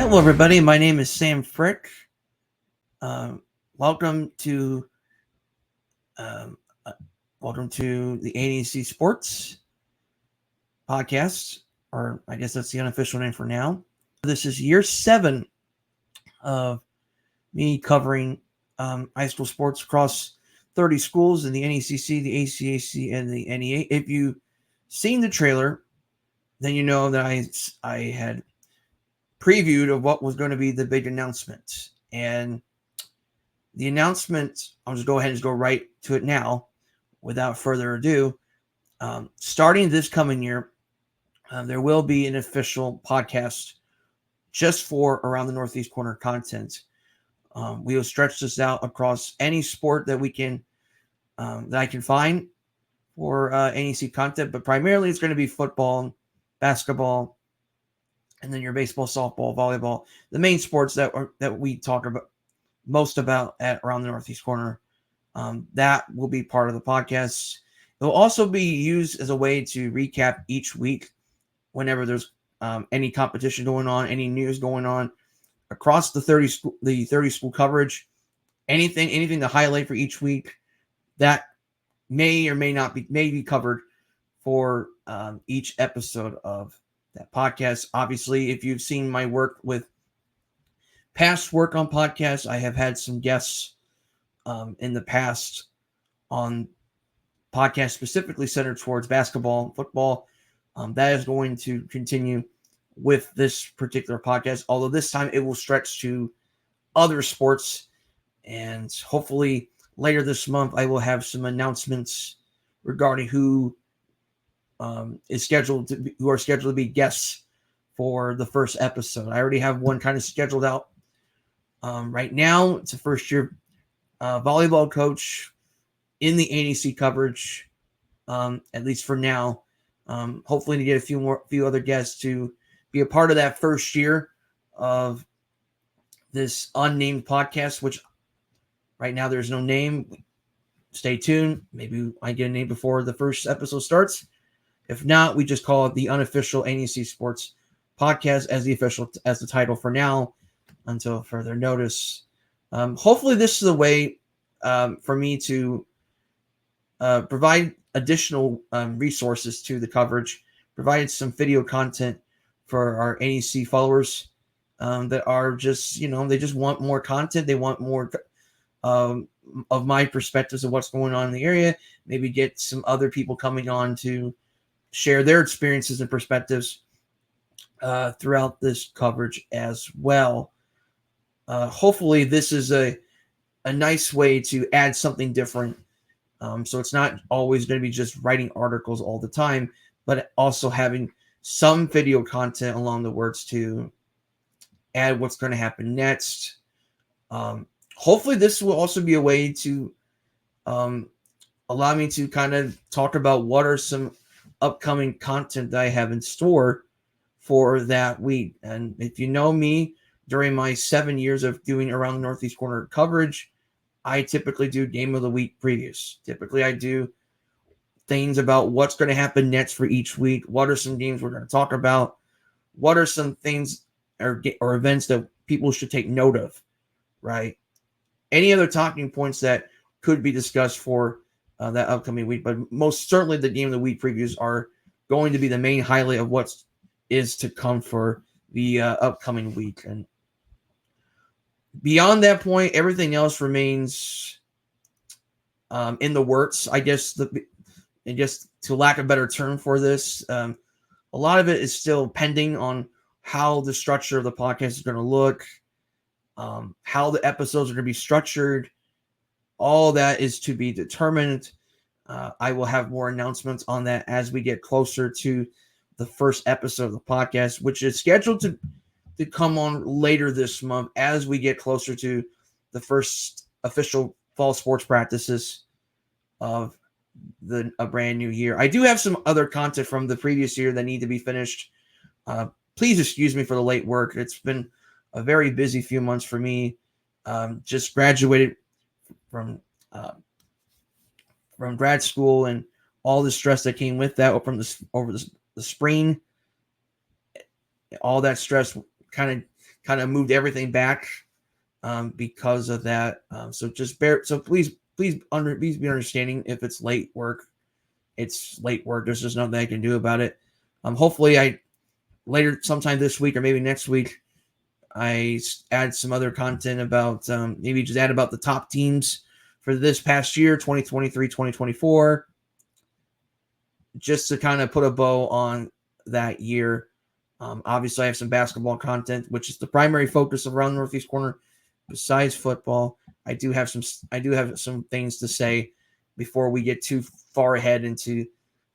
Hello, everybody. My name is Sam Frick. Um, welcome to um, uh, welcome to the ANEC Sports podcast, or I guess that's the unofficial name for now. This is year 7 of me covering high school sports across 30 schools in the NECC, the ACAC, and the NEA. If you've seen the trailer, then you know that I had previewed of what was going to be the big announcement. And the announcement, I'll just go ahead and just go right to it now without further ado. Starting this coming year, there will be an official podcast just for Around the Northeast Corner content. We will stretch this out across any sport that we can, that I can find for NEC content, but primarily it's going to be football, basketball, and then your baseball, softball, volleyball, the main sports that we talk about most about at Around the Northeast Corner. That will be part of the podcast. It will also be used as a way to recap each week whenever there's any competition going on, any news going on across the 30 school coverage, anything to highlight for each week that may or may not be covered for each episode of that podcast. Obviously, if you've seen my work with past work on podcasts, I have had some guests in the past on podcasts specifically centered towards basketball and football. That is going to continue with this particular podcast, although this time it will stretch to other sports. And hopefully later this month, I will have some announcements regarding who are scheduled to be guests for the first episode. I already have one kind of scheduled out. Right now, it's a first-year volleyball coach in the ANEC coverage, at least for now. Hopefully, to get a few other guests to be a part of that first year of this unnamed podcast, which right now there's no name. Stay tuned. Maybe I get a name before the first episode starts. If not, we just call it the unofficial ANEC Sports podcast as the title for now, until further notice. Hopefully this is a way for me to provide additional resources to the coverage, provide some video content for our NEC followers that are just, they just want more content. They want more of my perspectives of what's going on in the area. Maybe get some other people coming on to share their experiences and perspectives throughout this coverage as well. Hopefully this is a nice way to add something different. So it's not always going to be just writing articles all the time, but also having some video content along the words to add what's going to happen next. Hopefully this will also be a way to allow me to kind of talk about what are some upcoming content that I have in store for that week. And if you know me, during my 7 years of doing Around the Northeast Corner coverage, I typically do game of the week previews. Typically, I do things about what's going to happen next for each week. What are some games we're going to talk about? What are some things or events that people should take note of, right? Any other talking points that could be discussed for that upcoming week. But most certainly the game of the week previews are going to be the main highlight of what is to come for the upcoming week. And beyond that point, everything else remains in the works. I guess and just to lack a better term for this, a lot of it is still pending on how the structure of the podcast is going to look, how the episodes are going to be structured. All that is to be determined. I will have more announcements on that as we get closer to the first episode of the podcast, which is scheduled to come on later this month as we get closer to the first official fall sports practices of a brand new year. I do have some other content from the previous year that need to be finished. Please excuse me for the late work. It's been a very busy few months for me. Just graduated from grad school and all the stress that came with that over the spring. All that stress kind of kind of moved everything back because of that. So please be understanding if it's late work. It's late work. There's just nothing I can do about it. Hopefully later sometime this week or maybe next week, I add some other content about maybe just add about the top teams for this past year, 2023, 2024, just to kind of put a bow on that year. Obviously, I have some basketball content, which is the primary focus around Northeast Corner. Besides football, I do have some things to say before we get too far ahead into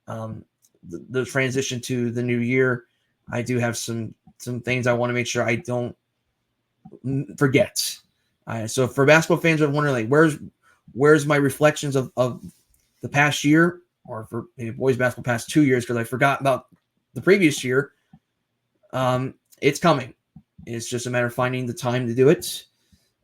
the transition to the new year. I do have some things I want to make sure I don't forget. So for basketball fans, I'm wondering, like, where's my reflections of the past year, or for maybe boys basketball past 2 years, because I forgot about the previous year. It's coming. It's just a matter of finding the time to do it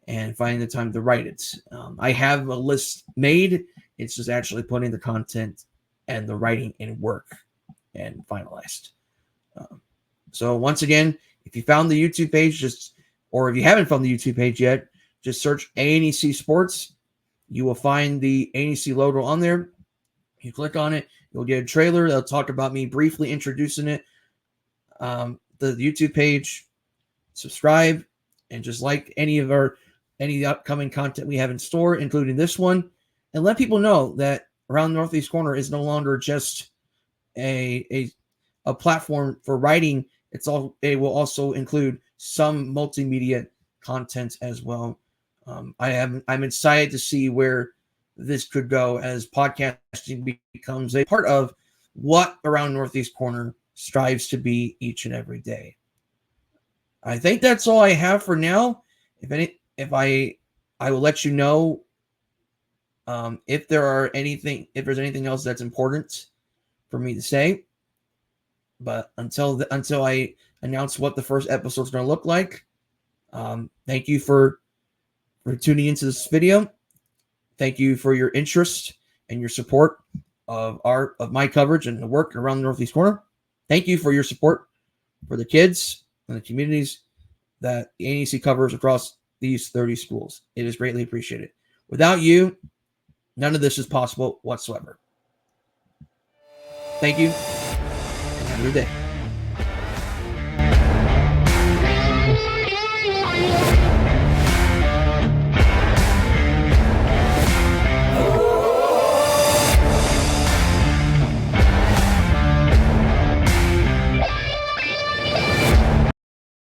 and finding the time to write it. I have a list made. It's just actually putting the content and the writing in work and finalized. So once again, if you found the YouTube page, or if you haven't found the YouTube page yet, just search ANEC Sports. You will find the ANEC logo on there. You click on it, you'll get a trailer that'll talk about me briefly introducing it. The YouTube page, subscribe, and just like any of the upcoming content we have in store, including this one, and let people know that Around Northeast Corner is no longer just a platform for writing. It will also include some multimedia content as well. I'm excited to see where this could go as podcasting becomes a part of what Around Northeast Corner strives to be each and every day. I think that's all I have for now. I will let you know if there's anything else that's important for me to say. But until I announce what the first episode is going to look like, thank you for tuning into this video. Thank you for your interest and your support of my coverage and the work around the Northeast Corner. Thank you for your support for the kids and the communities that the ANEC covers across these 30 schools. It is greatly appreciated. Without you, none of this is possible whatsoever. Thank you, and have a good day.